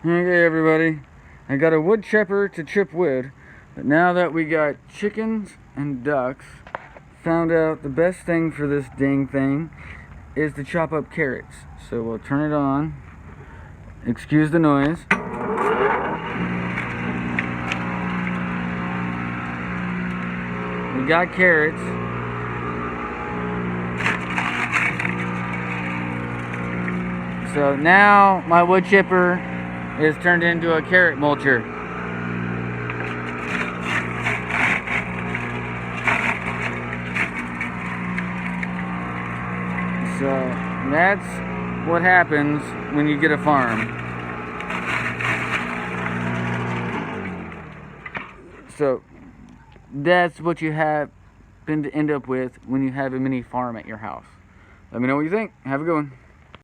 Okay, everybody. I got a wood chipper to chip wood, but now that we got chickens and ducks, found out the best thing for this dang thing is to chop up carrots. So we'll turn it on. Excuse the noise. We got carrots. So now my wood chipper is turned into a carrot mulcher. So that's what happens when you get a farm. So that's what you happen to end up with when you have a mini farm at your house. Let me know what you think. Have a good one.